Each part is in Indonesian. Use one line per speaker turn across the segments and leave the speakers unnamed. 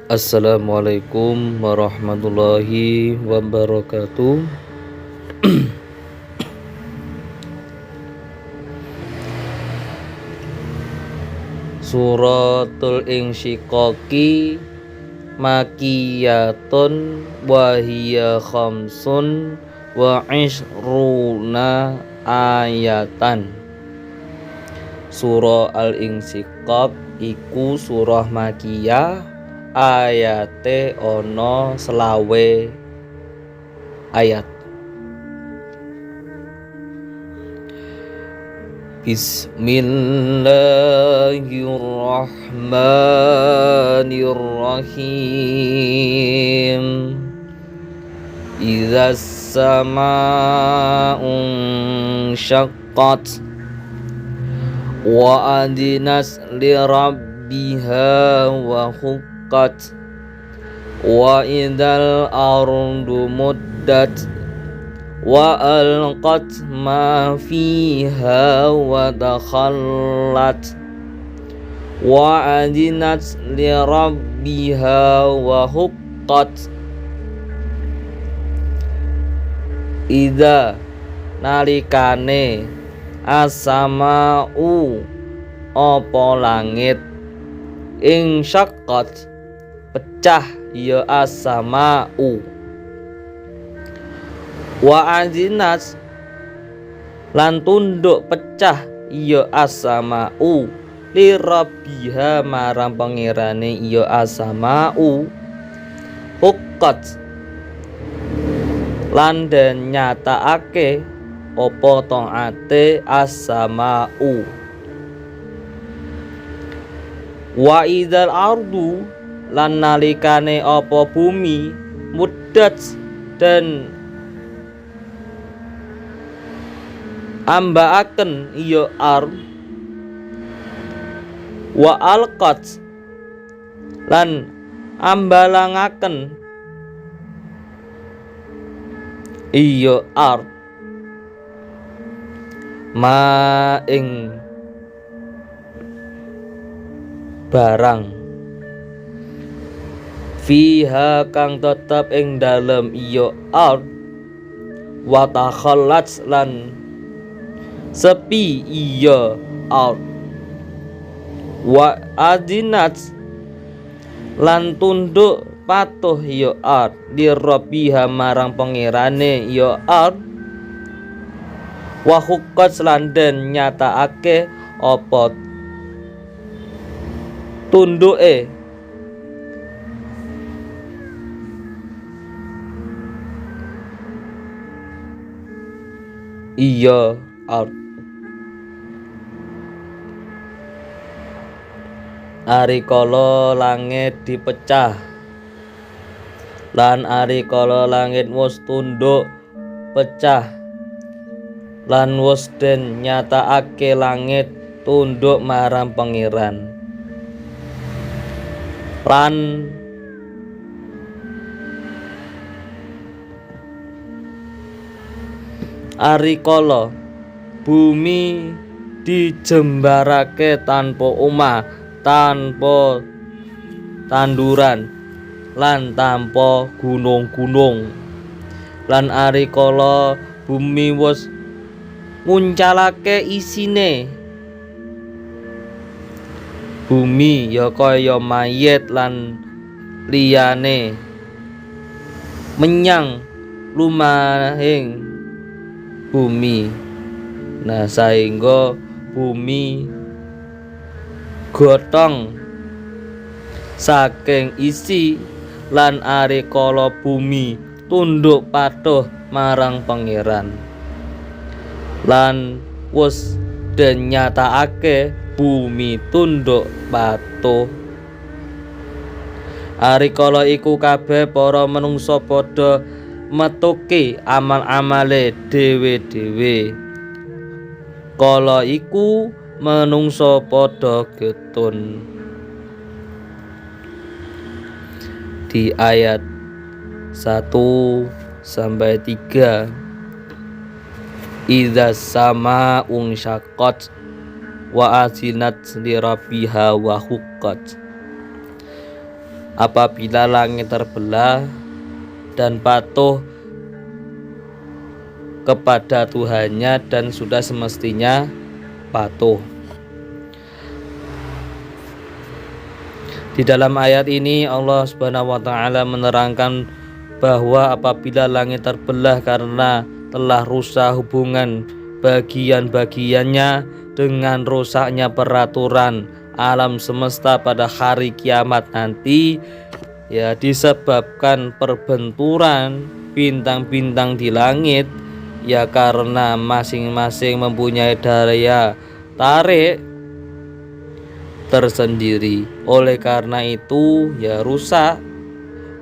Assalamualaikum warahmatullahi wabarakatuh. Suratul Insyiqaqi Makiyatun wa hiya khamsun wa ishruna ayatan. Surah Al-Insyiqaq iku surah makiyah, ayate ono selawe ayat. Bismillahirrahmanirrahim. Idza samaa'un syaqqat wa adinat li rabbiha wa huqqat wa idal ardu muddat wa alqat ma fiha wa dakhallat wa adinat li rabbiha wa huqqat. Idza nalikane as-sama'u apa langit ing syaqqat pecah ya as-sama'u wa azinat lan tunduk pecah ya as-sama'u li rabbiha marang pangirane ya as-sama'u huqqat lan den nyatakake apa taate as-sama'u. Wa idzal ardu lan nalikane apa bumi muddat dan ambaaken iya ard wa alqat lan ambalangaken iya ard ma ing barang fiha kang tetep ing dalem iya ard wa takhallat lan sepi iya ard wa adinat lan tunduk patuh iya ard di rabbiha marang pangirane iya ard wa huqqat lan den nyatakake apa tunduke iya ard. Ari kala langit dipecah lan ari kala langit wis tunduk pecah lan wis den nyatakake langit tunduk marang pangeran lan ari kala bumi dijembarake tanpa omah, tanpa tanduran lan tanpa gunung-gunung, lan ari kala bumi wis nguncalake isine bumi ya kaya mayit lan liyane menyang lumahing bumi. Nah saengga bumi gotong saking isi lan ari kala bumi tunduk patuh marang pangeran lan wis den nyatakake bumi tunduk patuh. Ari kala iku kabeh para manungsa padha metuki amal-amale dhewe-dhewe. Kala iku manungsa padha getun. Di ayat 1 sampai 3 idza sama'un syaqqat wa azinat li rabbiha wa huqqat. apabila langit terbelah dan patuh kepada Tuhannya dan sudah semestinya patuh. Di dalam ayat ini Allah Subhanahu wa taala menerangkan bahwa apabila langit terbelah karena telah rusak hubungan bagian-bagiannya dengan rusaknya peraturan alam semesta pada hari kiamat nanti, ya disebabkan perbenturan bintang-bintang di langit, ya karena masing-masing mempunyai daya tarik tersendiri. Oleh karena itu ya rusak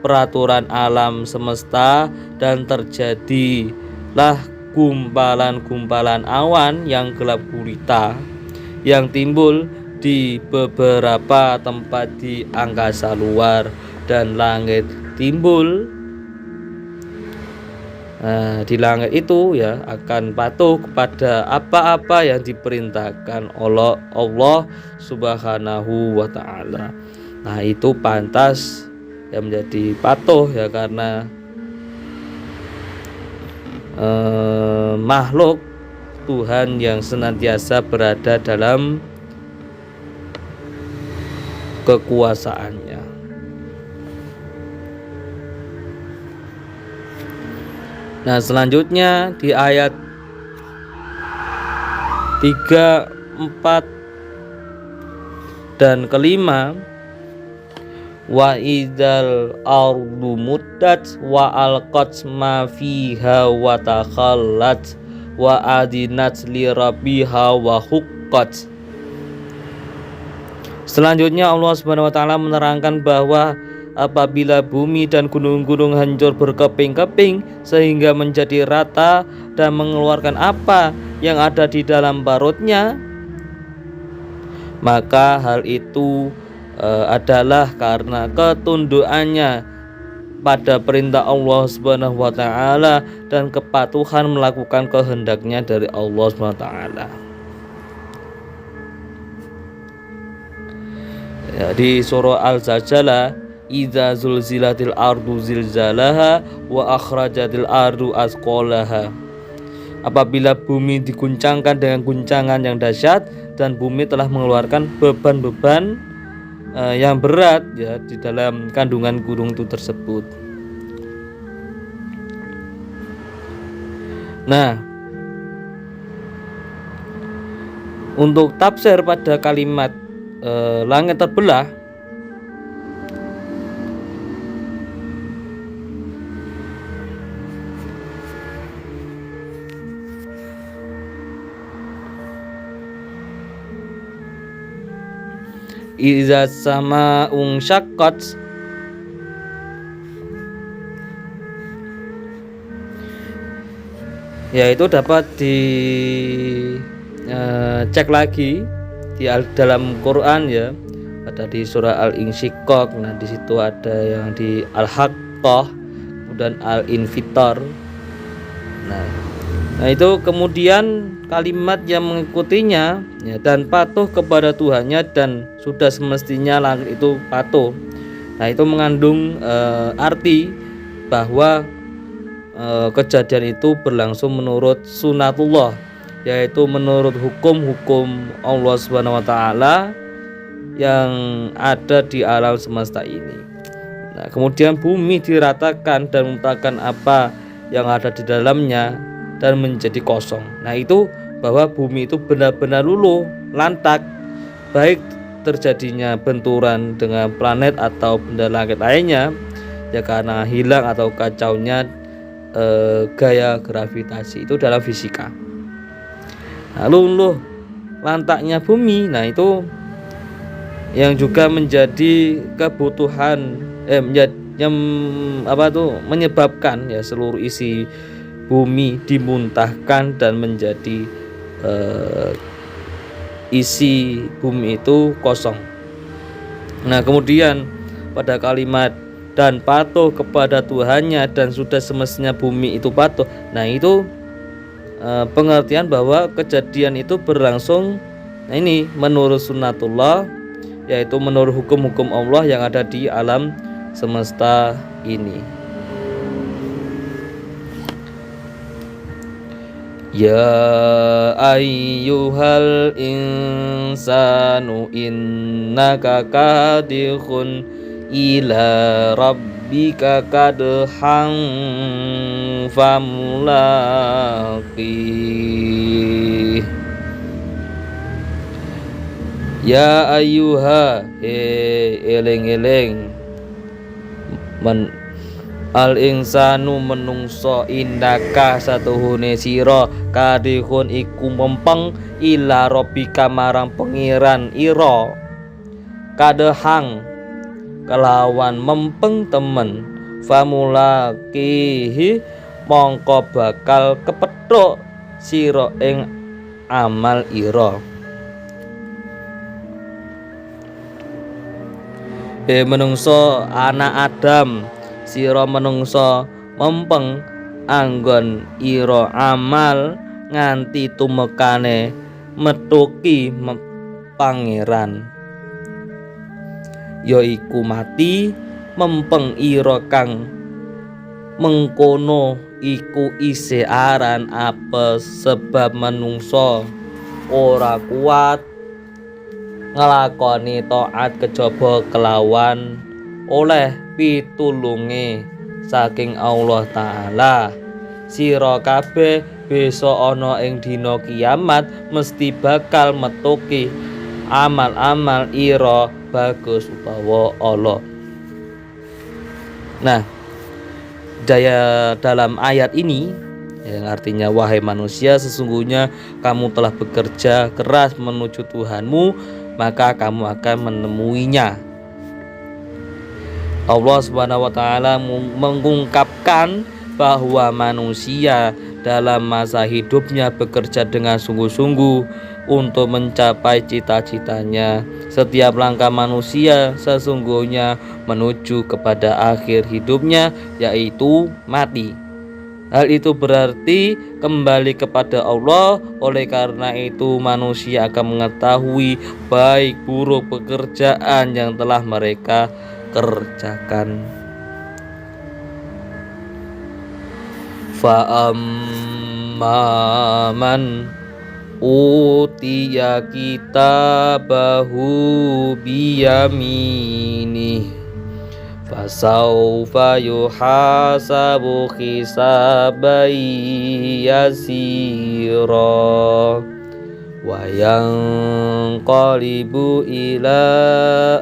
peraturan alam semesta dan terjadilah gumpalan-gumpalan awan yang gelap gulita yang timbul di beberapa tempat di angkasa luar, dan langit timbul di langit itu ya akan patuh kepada apa-apa yang diperintahkan oleh Allah Subhanahu wa taala. Nah, itu pantas ya menjadi patuh ya karena makhluk Tuhan yang senantiasa berada dalam kekuasaannya. Nah, selanjutnya di ayat 3, 4 dan kelima, wa idzal ardu muddat wa alqat ma fiha wa takhallat wa adinat li rabbiha wa huqqat. Selanjutnya Allah Subhanahu wa taala menerangkan bahwa apabila bumi dan gunung-gunung hancur berkeping-keping sehingga menjadi rata dan mengeluarkan apa yang ada di dalam parutnya, maka hal itu adalah karena ketundukannya pada perintah Allah Subhanahu wa taala dan kepatuhan melakukan kehendaknya dari Allah Subhanahu wa taala. Ya, di surah Al-Zalzalah, idza zulzilatil ardu zilzalaha wa akhrajatil ardu asqalaha. Apabila bumi diguncangkan dengan guncangan yang dahsyat dan bumi telah mengeluarkan beban-beban yang berat ya di dalam kandungan gunung itu tersebut. Nah, untuk tafsir pada kalimat langit terbelah, iza sama syaqqat, yaitu dapat cek lagi di dalam Quran ya, ada di surah Al-Insyiqaq. Nah, di situ ada yang di Al-Haqqah, kemudian Al-Infitar. Nah, itu kemudian kalimat yang mengikutinya ya, dan patuh kepada Tuhannya dan sudah semestinya langit itu patuh. Nah, itu mengandung arti bahwa kejadian itu berlangsung menurut sunatullah, yaitu menurut hukum-hukum Allah Subhanahu wa taala yang ada di alam semesta ini. Nah, kemudian bumi diratakan dan merupakan apa yang ada di dalamnya dan menjadi kosong. Nah, itu bahwa bumi itu benar-benar luluh lantak, baik terjadinya benturan dengan planet atau benda langit lainnya ya karena hilang atau kacaunya gaya gravitasi itu dalam fisika. Nah, luluh lantaknya bumi, nah itu yang juga menjadi kebutuhan menyebabkan ya seluruh isi bumi dimuntahkan dan menjadi isi bumi itu kosong. Nah, kemudian pada kalimat dan patuh kepada Tuhannya dan sudah semestinya bumi itu patuh. Nah, itu pengertian bahwa kejadian itu berlangsung ini menurut sunnatullah, yaitu menurut hukum-hukum Allah yang ada di alam semesta ini. Ya ayyuhal insanu innaka kadihun ila rabbika kadhan famulaqih. Ya ayyuha eling-eling al insanu menungso indaka satuhune sira kadihun iku mempeng ila rabbika marang pengiran ira kadehang kelawan mempeng temen famulaqihi mongko bakal kepethuk sira ing amal ira. Menungso anak Adam sira menungso mempeng anggon ira amal nganti tumekane metuki pangeran, yaiku mati mempeng ira kang mengkono iku isih aran apa sebab menungso ora kuat ngelakoni taat kejaba kelawan oleh pitulunge saking Allah Ta'ala. Sira kabeh besok ana ing dina kiamat mesti bakal metuki amal-amal ira bagus utawa Allah. Nah, daya dalam ayat ini yang artinya wahai manusia, sesungguhnya kamu telah bekerja keras menuju Tuhanmu, maka kamu akan menemuinya. Allah Subhanahu wa taala mengungkapkan bahwa manusia dalam masa hidupnya bekerja dengan sungguh-sungguh untuk mencapai cita-citanya. Setiap langkah manusia sesungguhnya menuju kepada akhir hidupnya, yaitu mati. Hal itu berarti kembali kepada Allah. Oleh karena itu manusia akan mengetahui baik buruk pekerjaan yang telah mereka kerjakan. Fa'amman utiya kitabahu biyaminih fasawfa yuhasabu hisaban yasira wa yanqalibu ila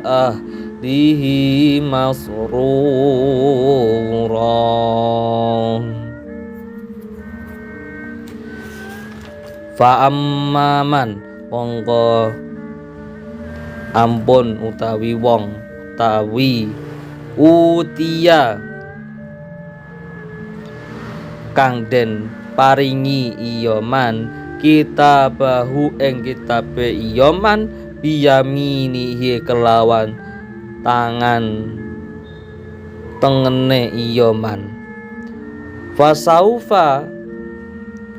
ahlihi masrura. Fa'amman mongko ampun utawi wong tawi utiya kang den paringi iya man kitabahu ing kitabe iya man biyaminihi kelawan tangan tengene iya man fasaufa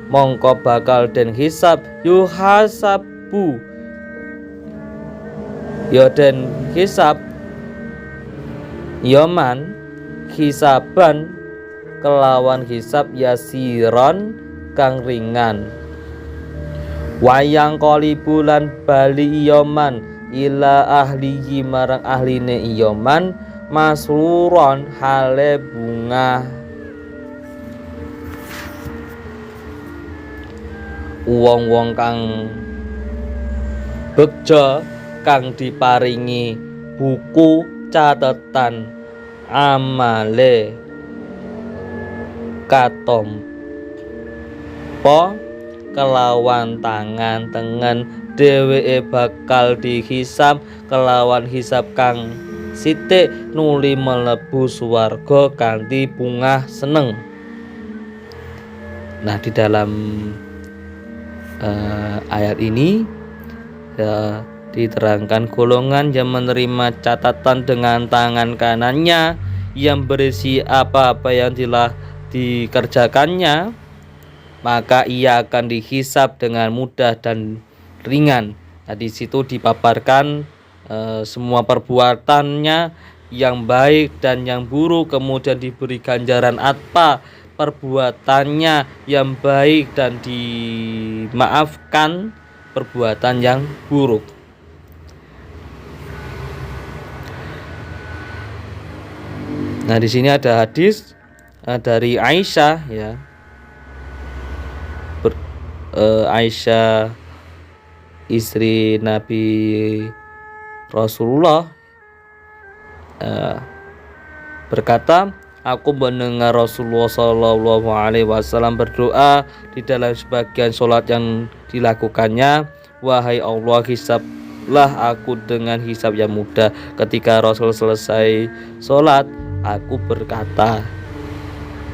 mongko bakal den hisab yuhasabu ya den hisab yaman hisaban kelawan hisab yasiron kang ringan wayang kolibulan bali yaman ila ahlihi marang ahline yaman masruron hale bunga wong-wong kang beja kang diparingi buku catatan amale katompo kelawan tangan tengen dheweke bakal dihisab kelawan hisab kang sithik nuli mlebu swarga kanthi bungah seneng. Nah, di dalam ayat ini diterangkan golongan yang menerima catatan dengan tangan kanannya yang berisi apa-apa yang telah dikerjakannya, maka ia akan dihisab dengan mudah dan ringan. Nah, di situ dipaparkan semua perbuatannya yang baik dan yang buruk, kemudian diberi ganjaran apa perbuatannya yang baik dan dimaafkan perbuatan yang buruk. Nah, di sini ada hadis dari Aisyah ya. Aisyah istri Nabi Rasulullah berkata, aku mendengar Rasulullah Shallallahu Alaihi Wasallam berdoa di dalam sebagian sholat yang dilakukannya, wahai Allah, hisablah aku dengan hisab yang mudah. Ketika Rasul selesai sholat, aku berkata,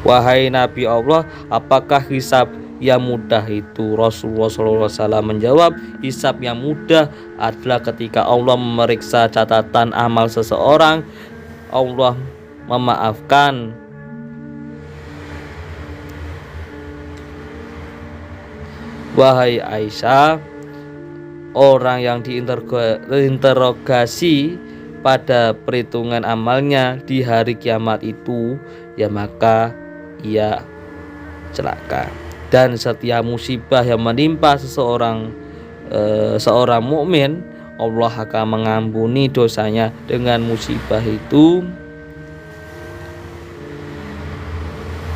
wahai Nabi Allah, apakah hisab yang mudah itu? Rasulullah SAW menjawab, hisab yang mudah adalah ketika Allah memeriksa catatan amal seseorang, Allah memaafkan wahai Aisyah, orang yang diinterogasi pada perhitungan amalnya di hari kiamat itu, ya maka ia celaka. Dan setiap musibah yang menimpa seorang mukmin, Allah akan mengampuni dosanya dengan musibah itu,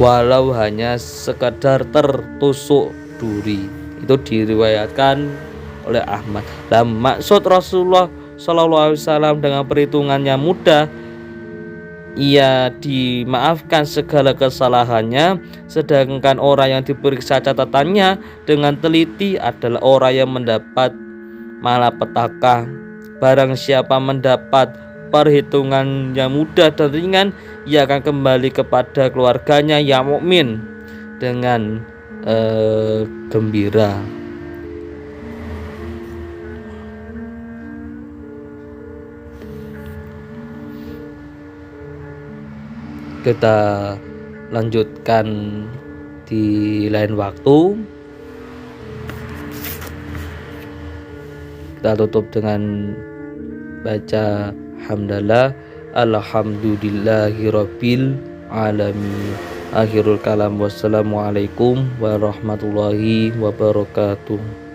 walau hanya sekedar tertusuk duri. Itu diriwayatkan oleh Ahmad. Dan maksud Rasulullah SAW dengan perhitungannya mudah, ia dimaafkan segala kesalahannya, sedangkan orang yang diperiksa catatannya dengan teliti adalah orang yang mendapat malapetaka. Barang siapa mendapat perhitungan yang mudah dan ringan, ia akan kembali kepada keluarganya yang mukmin dengan gembira. Kita lanjutkan di lain waktu. Kita tutup dengan baca hamdalah, alhamdulillahirabbil alamin. Akhirul kalam, wassalamualaikum warahmatullahi wabarakatuh.